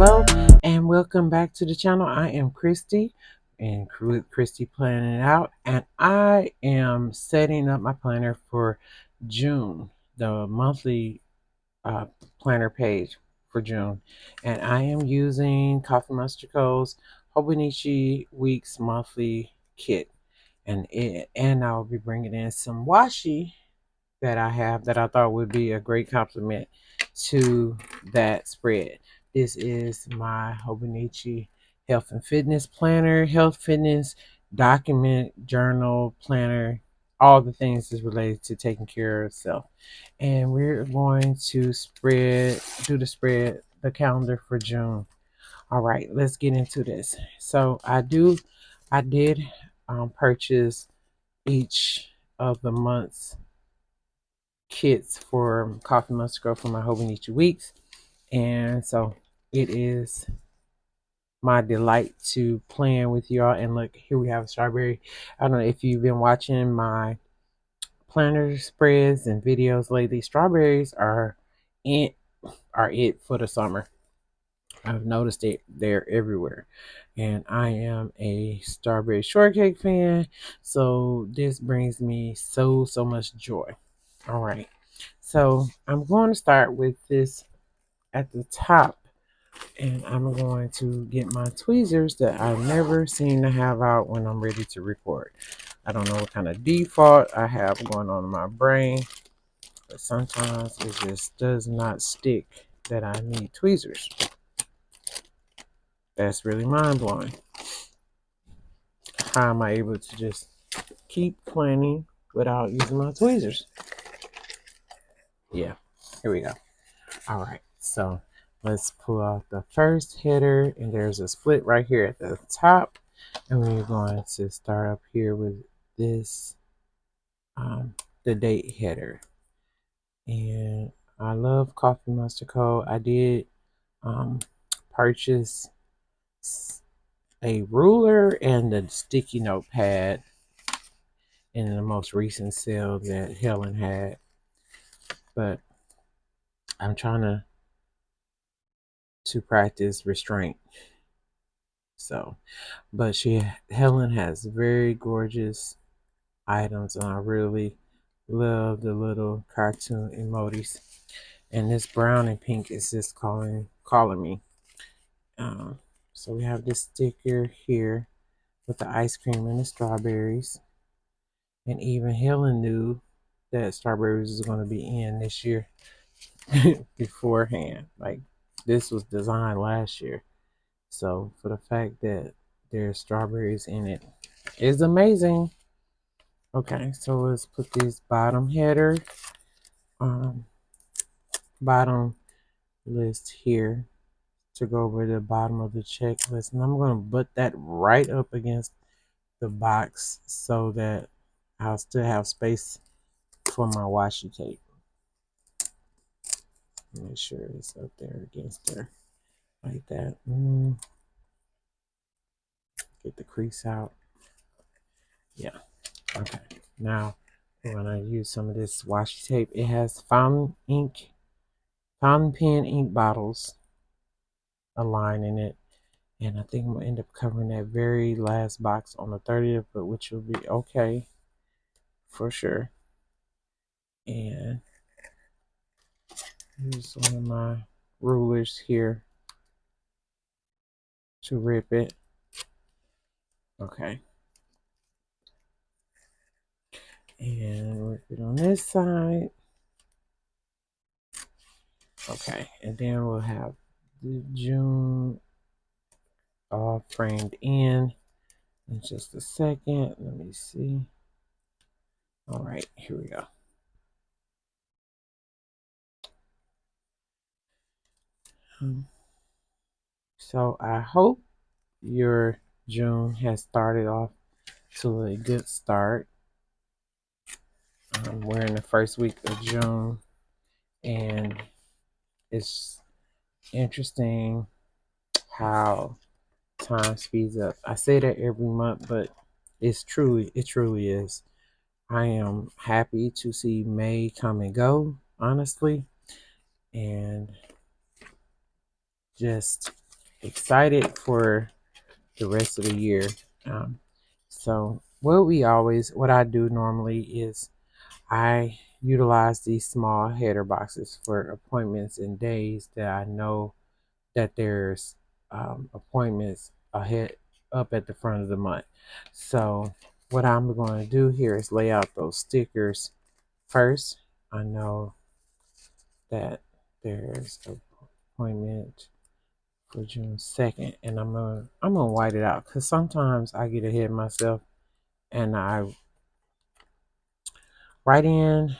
hello, and welcome back to the channel. I am Christy, and with Christy Planning It Out, and I am setting up my planner for June, the monthly uh, planner page for June, and I am using Coffee Monster Co's Hobonichi Weeks Monthly Kit, and I'll be bringing in some washi that I have that I thought would be a great complement to that spread. This is my Hobonichi Health and Fitness Planner, Health Fitness Document Journal Planner, all the things is related to taking care of self. And we're going to do the calendar for June. All right, let's get into this. So I did purchase each of the months kits for Coffee Must Grow for my Hobonichi Weeks. And so it is my delight to plan with y'all. And look, here we have a strawberry. I don't know if you've been watching my planner spreads and videos lately. Strawberries it for the summer. I've noticed it, they're everywhere. And I am a strawberry shortcake fan. So this brings me so much joy. All right. So I'm going to start with this at the top, and I'm going to get my tweezers that I never seem to have out when I'm ready to record. I don't know what kind of default I have going on in my brain, but sometimes it just does not stick that I need tweezers. That's really mind blowing. How am I able to just keep planning without using my tweezers? Yeah, here we go. All right, so let's pull out the first header, and there's a split right here at the top, and we're going to start up here with this, the date header. And I love Coffee Monster Co. I did purchase a ruler and a sticky note pad in the most recent sale that Helen had, but I'm trying to practice restraint. So, but Helen has very gorgeous items, and I really love the little cartoon emotis. And this brown and pink is just calling me. Um, so we have this sticker here with the ice cream and the strawberries, and even Helen knew that strawberries is going to be in this year beforehand. Like, this was designed last year. So for the fact that there's strawberries in it is amazing. Okay, so let's put this bottom header, bottom list here to go over the bottom of the checklist. And I'm going to put that right up against the box so that I'll still have space for my washi tape. Make sure it's up there against her like that. Get the crease out. Yeah. Okay. Now we're gonna use some of this washi tape. It has fountain pen ink bottles, a line in it, and I think I'm gonna end up covering that very last box on the 30th, but which will be okay for sure. And use one of my rulers here to rip it. Okay. And rip it on this side. Okay, and then we'll have the June all framed in just a second. Let me see. All right, here we go. So I hope your June has started off to a good start. We're in the first week of June, and it's interesting how time speeds up. I say that every month, but it truly is. I am happy to see May come and go, honestly, and just excited for the rest of the year. Um, so what I do normally is I utilize these small header boxes for appointments and days that I know that there's appointments ahead up at the front of the month. So what I'm going to do here is lay out those stickers first. I know that there's an appointment for June 2nd, and I'm gonna white it out because sometimes I get ahead of myself and I write in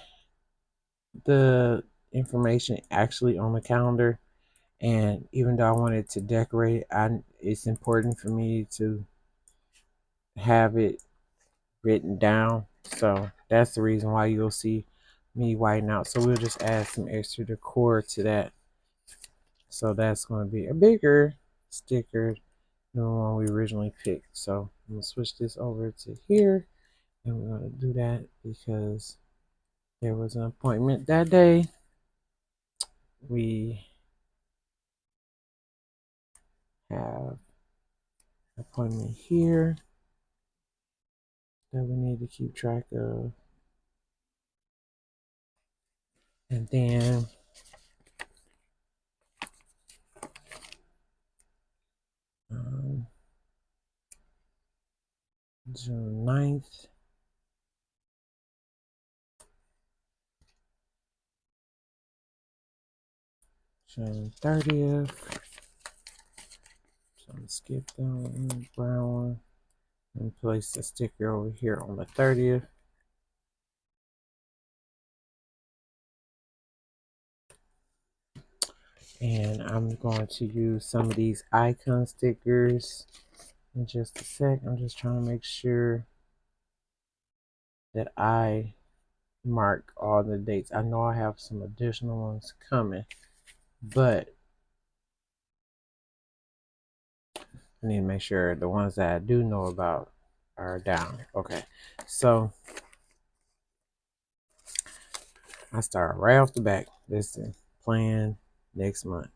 the information actually on the calendar. And even though I wanted to decorate, it's important for me to have it written down. So that's the reason why you'll see me whiting out. So we'll just add some extra decor to that. So that's going to be a bigger sticker than the one we originally picked. So I'm going to switch this over to here. And we're going to do that because there was an appointment that day. We have an appointment here that we need to keep track of. And then um, June 9th, June 30th. So I'm gonna skip that one, brown one, and place the sticker over here on the 30th. And I'm going to use some of these icon stickers in just a sec. I'm just trying to make sure that I mark all the dates. I know I have some additional ones coming, but I need to make sure the ones that I do know about are down. Okay, so I start right off the back. Listen, plan next month,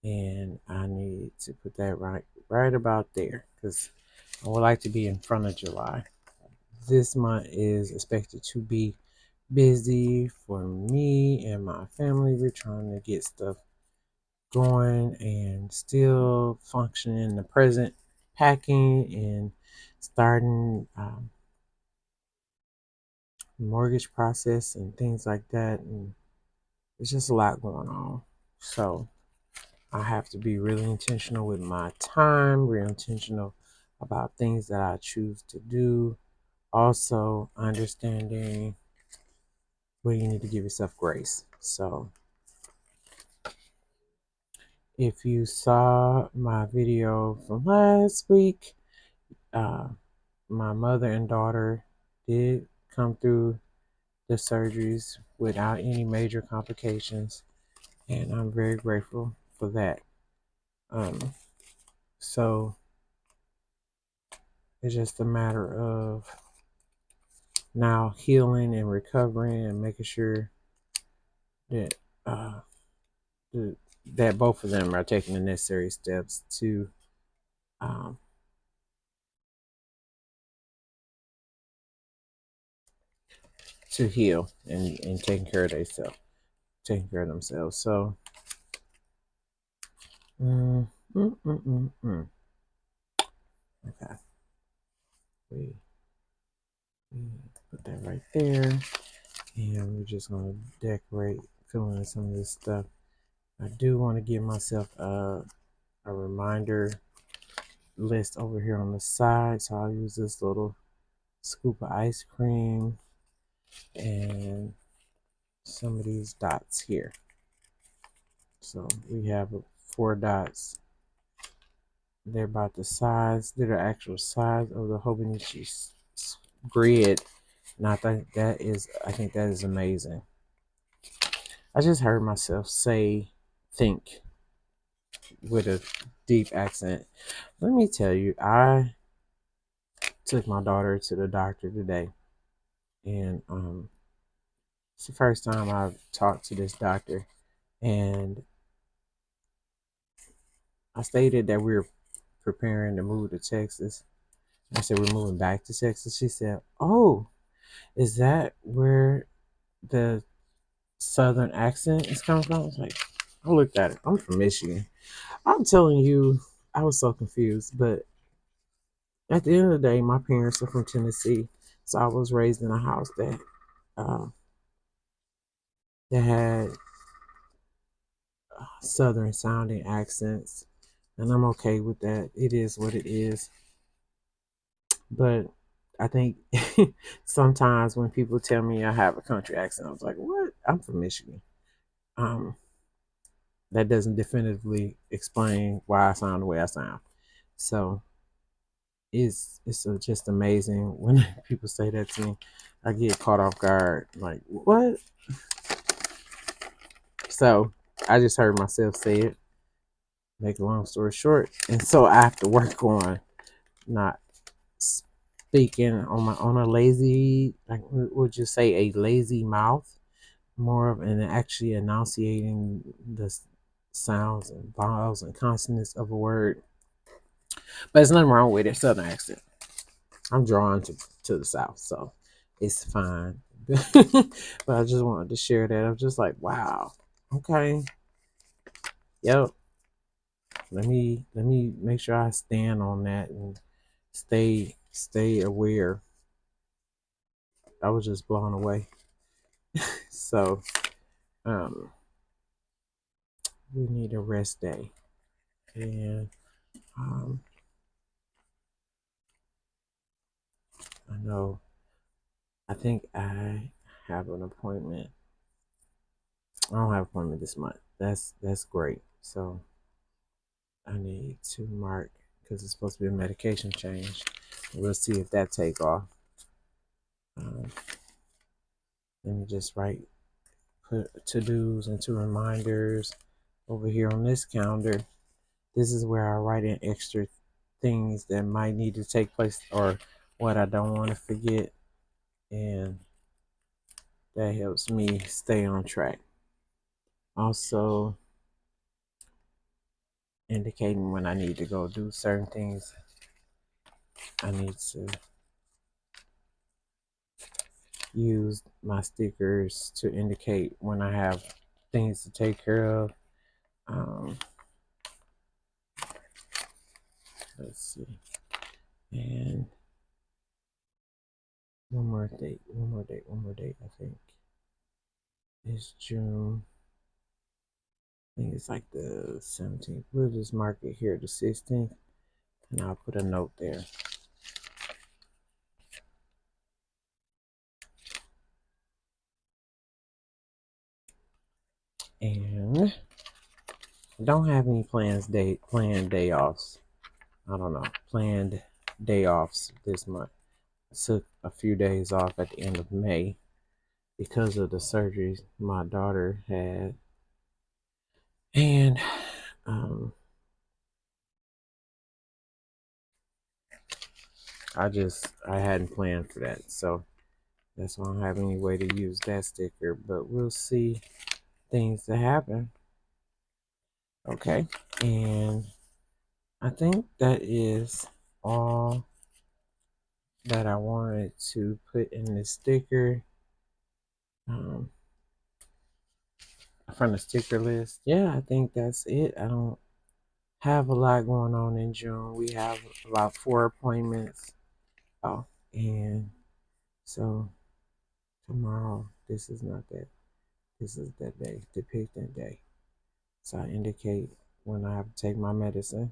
and I need to put that right about there because I would like to be in front of July. This month is expected to be busy for me and my family. We're trying to get stuff going and still functioning in the present, packing and starting mortgage process and things like that. And it's just a lot going on. So I have to be really intentional with my time, real intentional about things that I choose to do. Also, understanding where you need to give yourself grace. So, if you saw my video from last week, uh, my mother and daughter did come through the surgeries without any major complications, and I'm very grateful for that. Um, so it's just a matter of now healing and recovering and making sure that uh, that both of them are taking the necessary steps um, to heal and taking care of themselves, taking care of themselves. So, mm, mm, mm, mm, mm. Okay, we, we put that right there, and we're just gonna decorate, fill in some of this stuff. I do want to give myself a reminder list over here on the side, so I'll use this little scoop of ice cream and some of these dots here. So we have 4 dots. They're about the size, they're the actual size of the Hobonichi grid. And I think that is amazing. I just heard myself think with a deep accent. Let me tell you, I took my daughter to the doctor today, and it's the first time I've talked to this doctor, and I stated that we were preparing to move to Texas. I said we're moving back to Texas. She said, "Oh, is that where the Southern accent is coming from?" I was like, I looked at it. I'm from Michigan. I'm telling you, I was so confused. But at the end of the day, my parents are from Tennessee, so I was raised in a house uh, that had Southern sounding accents, and I'm okay with that. It is what it is. But I think sometimes when people tell me I have a country accent, I was like, "What? I'm from Michigan." Um, that doesn't definitively explain why I sound the way I sound. So just amazing when people say that to me. I get caught off guard, like what? So I just heard myself say it. Make a long story short, and so I have to work on not speaking on a lazy, like would you say a lazy mouth, more of an actually enunciating the sounds and vowels and consonants of a word. But there's nothing wrong with it. Southern accent. I'm drawn to the South, so it's fine. But I just wanted to share that. I'm just like, wow, okay, yep. Let me make sure I stand on that and stay aware. I was just blown away. So um, we need a rest day, and um, I know. I think I have an appointment. I don't have an appointment this month. That's great. So I need to mark because it's supposed to be a medication change. We'll see if that take off. Um, let me just put to-dos and to reminders over here on this calendar. This is where I write in extra things that might need to take place or what I don't want to forget, and that helps me stay on track. Also, indicating when I need to go do certain things. I need to use my stickers to indicate when I have things to take care of. Um, let's see. And one more date, I think. It's June. I think it's like the 17th. We'll just mark it here, the 16th, and I'll put a note there. And I don't have any planned day offs. I don't know, planned day offs this month. I took a few days off at the end of May because of the surgeries my daughter had, and um, I hadn't planned for that, so that's why I don't have any way to use that sticker. But we'll see things that happen. Okay, and I think that is all that I wanted to put in the sticker. Um, from the sticker list. Yeah, I think that's it. I don't have a lot going on in June. We have about 4 appointments. Oh, and so tomorrow, this is not that. This is that day, depict that day. So I indicate when I have to take my medicine.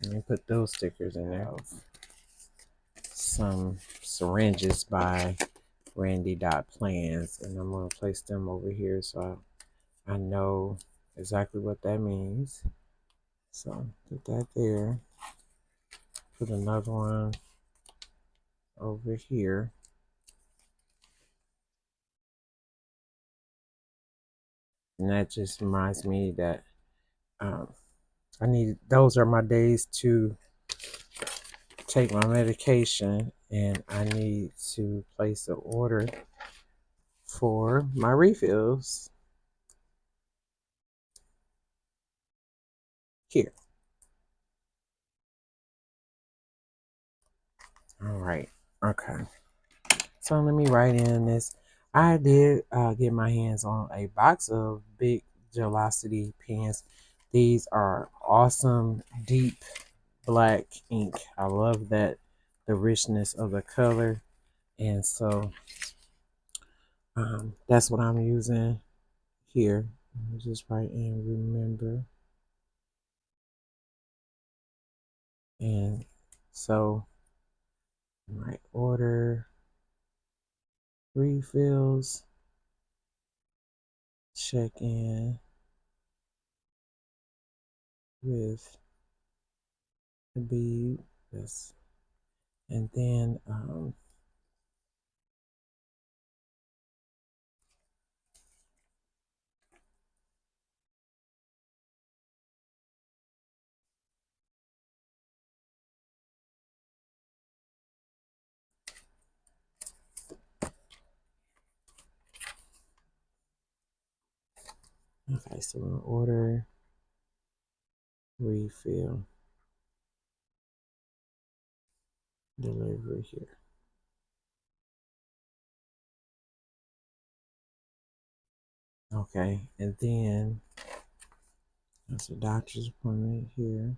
And we put those stickers in there. Some syringes by Randy Dot Plans, and I'm gonna place them over here so I know exactly what that means. So put that there. Put another one over here. And that just reminds me that um, those are my days to take my medication, and I need to place an order for my refills. here. All right. Okay. So let me write in this. I did get my hands on a box of big Gelosity pens. These are awesome, deep black ink. I love that, the richness of the color. And so that's what I'm using here. Let me just write in remember. And so, right, order refills, check in with the bead. Yes. And then okay, so we'll order refill delivery here. Okay, and then that's a doctor's appointment here.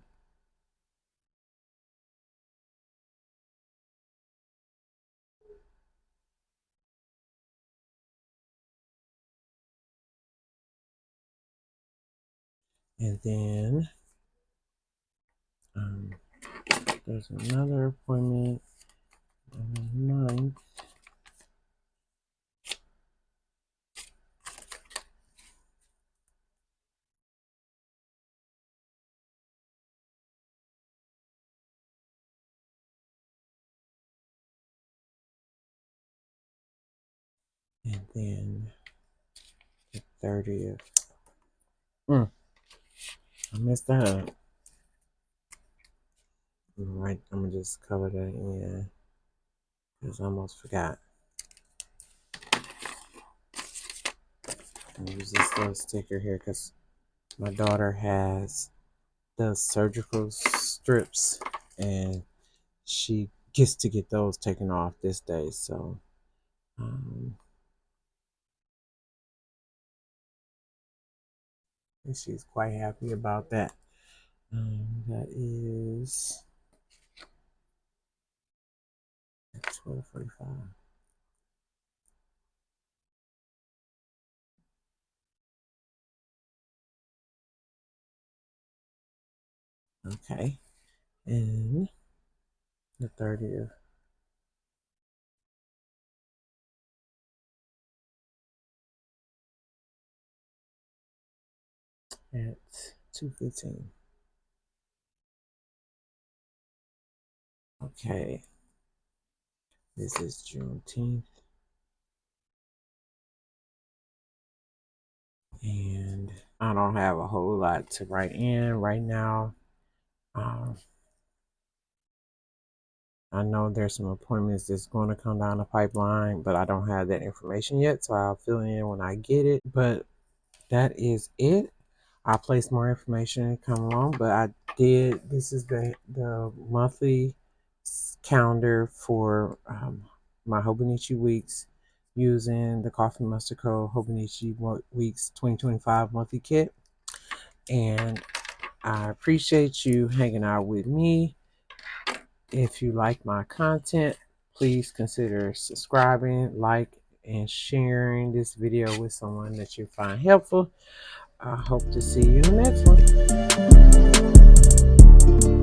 And then there's another appointment on the 9th. And then the 30th. I messed that up. Right, I'm gonna just color that in because I almost forgot. I'm use this little sticker here because my daughter does surgical strips and she gets to get those taken off this day. So and she's quite happy about that. That is at 12:45. Okay, and the 30th at 2:15. Okay, this is Juneteenth, and I don't have a whole lot to write in right now. I know there's some appointments that's going to come down the pipeline, but I don't have that information yet, so I'll fill in when I get it. But that is it. I'll place more information come along, but this is the monthly calendar for my Hobonichi weeks using the Coffee Mustard Code Hobonichi Weeks 2025 monthly kit. And I appreciate you hanging out with me. If you like my content, please consider subscribing, and sharing this video with someone that you find helpful. I hope to see you in the next one.